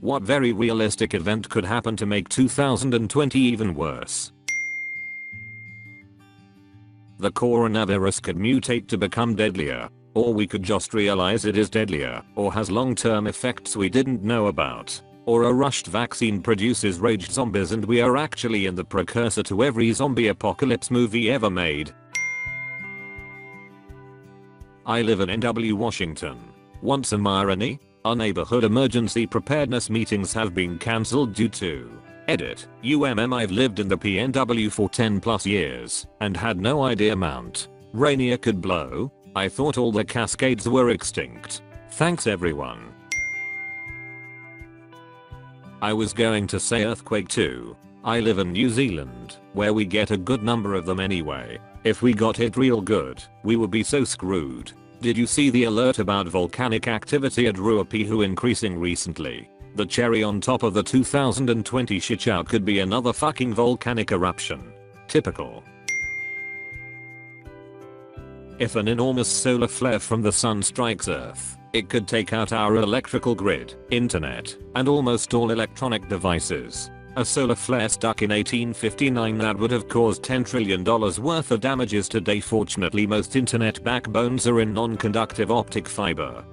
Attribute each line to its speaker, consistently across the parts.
Speaker 1: What very realistic event could happen to make 2020 even worse? The coronavirus could mutate to become deadlier, or we could just realize it is deadlier or has long-term effects we didn't know about, or a rushed vaccine produces rage zombies and we are actually in the precursor to every zombie apocalypse movie ever made. I live in NW, Washington. Want some irony? Our neighborhood emergency preparedness meetings have been cancelled due to edit. I've lived in the PNW for 10 plus years and had no idea Mount Rainier could blow. I thought all the Cascades were extinct. Thanks everyone. I was going to say earthquake too. I live in New Zealand, where we get a good number of them anyway. If we got hit real good, we would be so screwed. Did you see the alert about volcanic activity at Ruapehu increasing recently? The cherry on top of the 2020 shitshow could be another fucking volcanic eruption. Typical. If an enormous solar flare from the sun strikes Earth, it could take out our electrical grid, internet, and almost all electronic devices. A solar flare stuck in 1859 that would have caused $10 trillion worth of damages today. Fortunately, most internet backbones are in non-conductive optic fiber.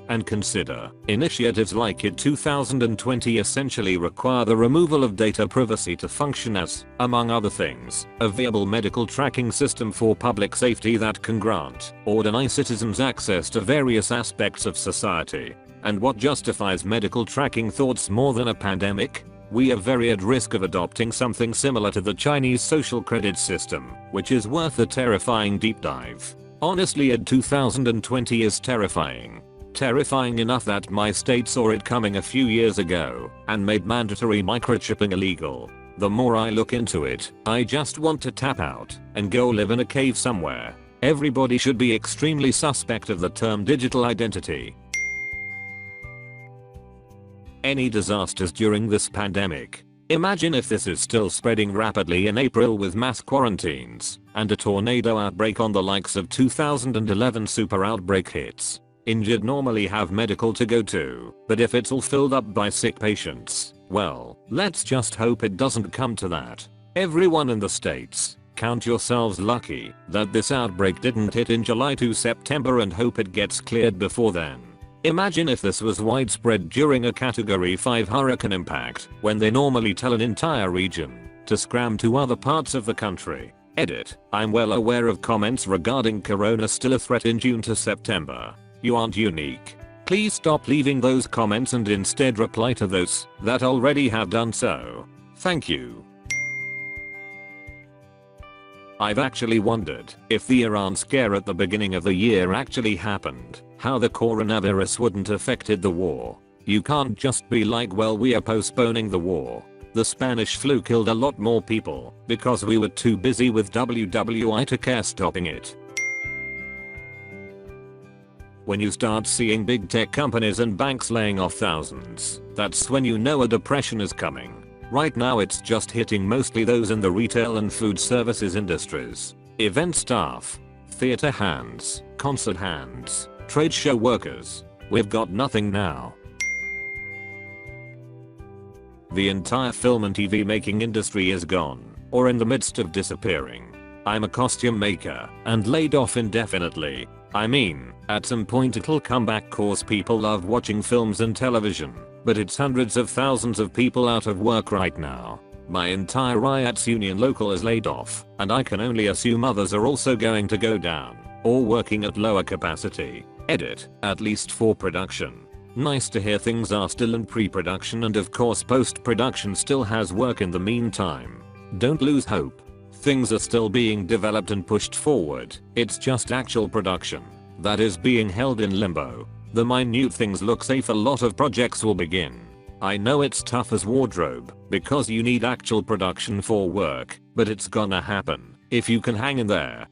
Speaker 1: And consider, initiatives like IT 2020 essentially require the removal of data privacy to function as, among other things, a viable medical tracking system for public safety that can grant or deny citizens access to various aspects of society. And what justifies medical tracking thoughts more than a pandemic? We are very at risk of adopting something similar to the Chinese social credit system, which is worth a terrifying deep dive. Honestly, IT 2020 is terrifying. Terrifying enough that my state saw it coming a few years ago and made mandatory microchipping illegal. The more I look into it, I just want to tap out and go live in a cave somewhere. Everybody should be extremely suspect of the term digital identity. Any disasters during this pandemic? Imagine if this is still spreading rapidly in April with mass quarantines and a tornado outbreak on the likes of 2011 super outbreak hits. Injured normally have medical to go to, but if it's all filled up by sick patients, well, let's just hope it doesn't come to that. Everyone in the States, count yourselves lucky that this outbreak didn't hit in July to September and hope it gets cleared before then. Imagine if this was widespread during a Category 5 hurricane impact, when they normally tell an entire region to scram to other parts of the country. Edit. I'm well aware of comments regarding corona still a threat in June to September. You aren't unique. Please stop leaving those comments and instead reply to those that already have done so. Thank you. I've actually wondered if the Iran scare at the beginning of the year actually happened, how the coronavirus wouldn't affected the war. You can't just be like, well, we are postponing the war. The Spanish flu killed a lot more people because we were too busy with WWI to care stopping it. When you start seeing big tech companies and banks laying off thousands, that's when you know a depression is coming. Right now it's just hitting mostly those in the retail and food services industries. Event staff, theater hands, concert hands, trade show workers. We've got nothing now. The entire film and TV making industry is gone, or in the midst of disappearing. I'm a costume maker and laid off indefinitely. I mean, at some point it'll come back cause people love watching films and television, but it's hundreds of thousands of people out of work right now. My entire IATS union local is laid off, and I can only assume others are also going to go down, or working at lower capacity. Edit, at least for production. Nice to hear things are still in pre-production, and of course post-production still has work in the meantime. Don't lose hope. Things are still being developed and pushed forward. It's just actual production that is being held in limbo. The minute things look safe, a lot of projects will begin. I know it's tough as wardrobe because you need actual production for work, but it's gonna happen if you can hang in there.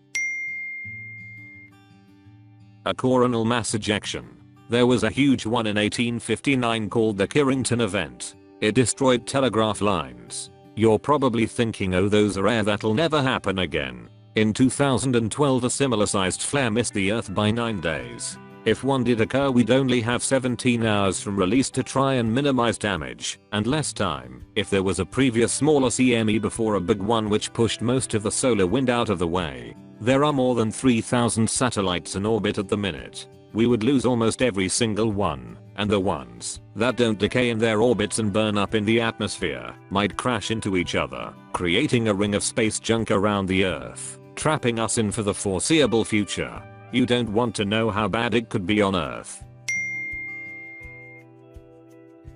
Speaker 1: A coronal mass ejection. There was a huge one in 1859 called the Carrington event. It destroyed telegraph lines. You're probably thinking, oh, those are rare, that'll never happen again. In 2012 a similar sized flare missed the earth by 9 days. If one did occur, we'd only have 17 hours from release to try and minimize damage, and less time if there was a previous smaller CME before a big one which pushed most of the solar wind out of the way. There are more than 3,000 satellites in orbit at the minute. We would lose almost every single one, and the ones that don't decay in their orbits and burn up in the atmosphere might crash into each other, creating a ring of space junk around the Earth, trapping us in for the foreseeable future. You don't want to know how bad it could be on Earth.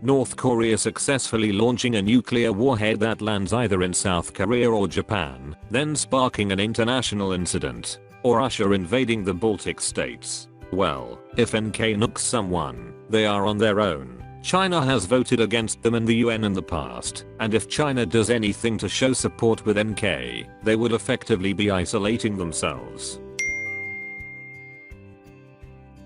Speaker 1: North Korea successfully launching a nuclear warhead that lands either in South Korea or Japan, then sparking an international incident. Or Russia invading the Baltic states. Well, if NK nukes someone, they are on their own. China has voted against them in the UN in the past, and if China does anything to show support with NK, they would effectively be isolating themselves.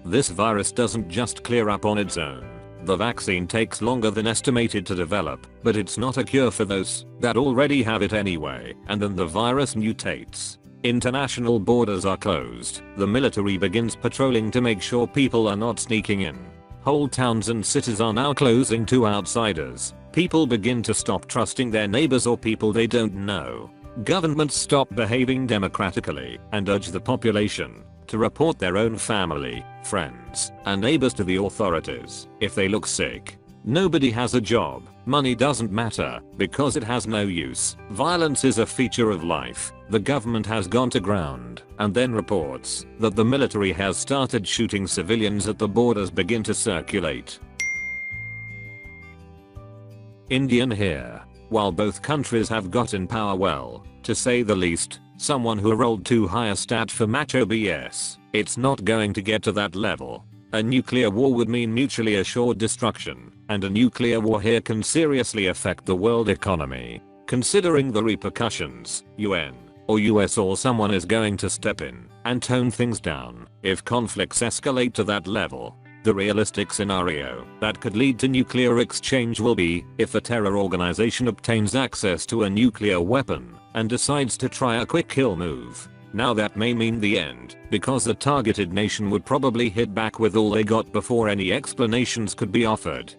Speaker 1: This virus doesn't just clear up on its own. The vaccine takes longer than estimated to develop, but it's not a cure for those that already have it anyway, and then the virus mutates. International borders are closed. The military begins patrolling to make sure people are not sneaking in. Whole towns and cities are now closing to outsiders. People begin to stop trusting their neighbors or people they don't know. Governments stop behaving democratically and urge the population to report their own family, friends, and neighbors to the authorities if they look sick. Nobody has a job. Money doesn't matter because it has no use. Violence is a feature of life. The government has gone to ground and then reports that the military has started shooting civilians at the borders begin to circulate. Indian here. While both countries have gotten power well, to say the least, someone who rolled too high a stat for macho BS, it's not going to get to that level. A nuclear war would mean mutually assured destruction, and a nuclear war here can seriously affect the world economy. Considering the repercussions, UN or US or someone is going to step in and tone things down if conflicts escalate to that level. The realistic scenario that could lead to nuclear exchange will be if a terror organization obtains access to a nuclear weapon and decides to try a quick kill move. Now that may mean the end, because the targeted nation would probably hit back with all they got before any explanations could be offered.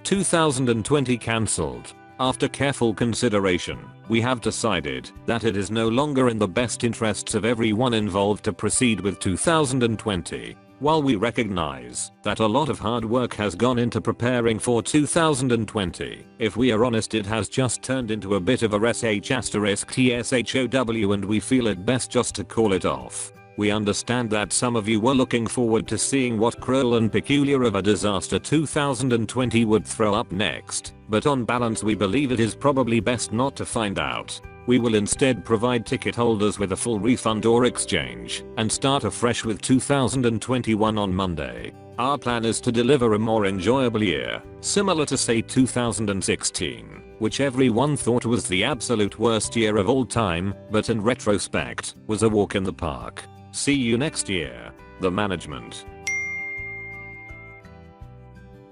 Speaker 1: 2020 cancelled. After careful consideration, we have decided that it is no longer in the best interests of everyone involved to proceed with 2020. While we recognize that a lot of hard work has gone into preparing for 2020, if we are honest, it has just turned into a bit of a *TSHOW and we feel it best just to call it off. We understand that some of you were looking forward to seeing what cruel and peculiar of a disaster 2020 would throw up next, but on balance we believe it is probably best not to find out. We will instead provide ticket holders with a full refund or exchange and start afresh with 2021 on Monday. Our plan is to deliver a more enjoyable year, similar to say 2016, which everyone thought was the absolute worst year of all time, but in retrospect, was a walk in the park. See you next year. The management.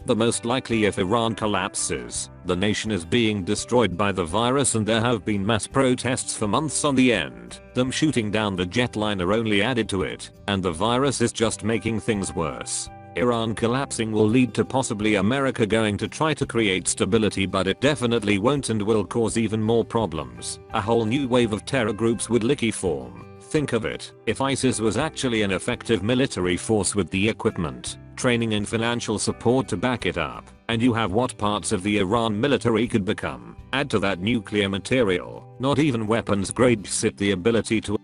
Speaker 1: The most likely if Iran collapses, the nation is being destroyed by the virus and there have been mass protests for months on the end. Them shooting down the jetliner only added to it, and the virus is just making things worse. Iran collapsing will lead to possibly America going to try to create stability, but it definitely won't and will cause even more problems. A whole new wave of terror groups would likely form. Think of it, if ISIS was actually an effective military force with the equipment, training and financial support to back it up, and you have what parts of the Iran military could become. Add to that nuclear material, not even weapons grade shit, the ability to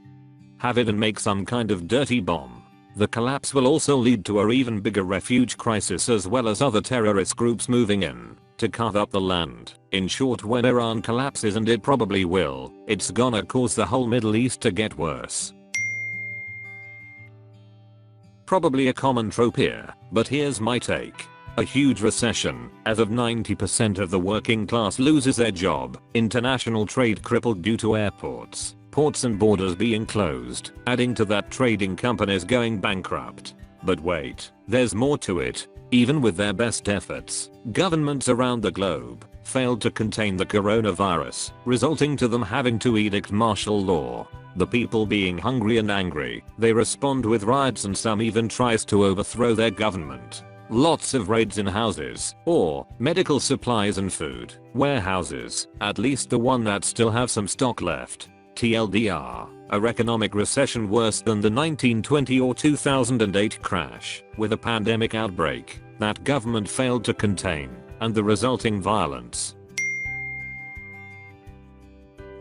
Speaker 1: have it and make some kind of dirty bomb. The collapse will also lead to an even bigger refuge crisis as well as other terrorist groups moving in to carve up the land. In short, when Iran collapses, and it probably will, it's gonna cause the whole Middle East to get worse. Probably a common trope here, but here's my take. A huge recession, as of 90% of the working class loses their job, international trade crippled due to airports, ports and borders being closed, adding to that trading companies going bankrupt. But wait, there's more to it. Even with their best efforts, governments around the globe failed to contain the coronavirus, resulting to them having to enact martial law. The people being hungry and angry, they respond with riots and some even tries to overthrow their government. Lots of raids in houses, or medical supplies and food, warehouses, at least the one that still have some stock left. TLDR, a economic recession worse than the 1920 or 2008 crash, with a pandemic outbreak that government failed to contain, and the resulting violence.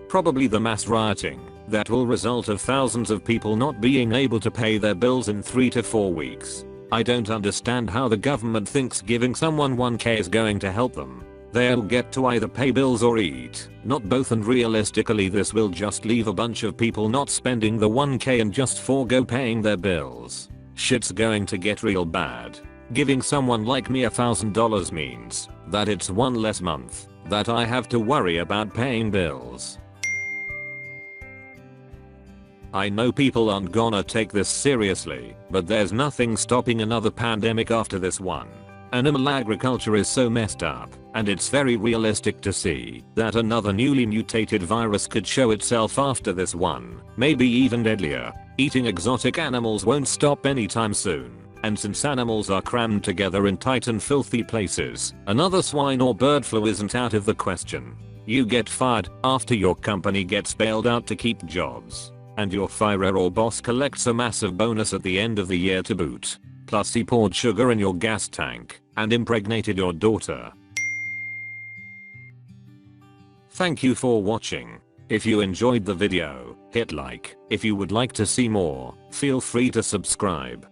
Speaker 1: Probably the mass rioting that will result of thousands of people not being able to pay their bills in 3 to 4 weeks. I don't understand how the government thinks giving someone 1k is going to help them. They'll get to either pay bills or eat, not both, and realistically this will just leave a bunch of people not spending the 1k and just forego paying their bills. Shit's going to get real bad. Giving someone like me $1,000 means that it's one less month that I have to worry about paying bills. I know people aren't gonna take this seriously, but there's nothing stopping another pandemic after this one. Animal agriculture is so messed up, and it's very realistic to see that another newly mutated virus could show itself after this one, maybe even deadlier. Eating exotic animals won't stop anytime soon, and since animals are crammed together in tight and filthy places, another swine or bird flu isn't out of the question. You get fired after your company gets bailed out to keep jobs. And your firer or boss collects a massive bonus at the end of the year to boot. Plus he poured sugar in your gas tank and impregnated your daughter. Thank you for watching. If you enjoyed the video, hit like. If you would like to see more, feel free to subscribe.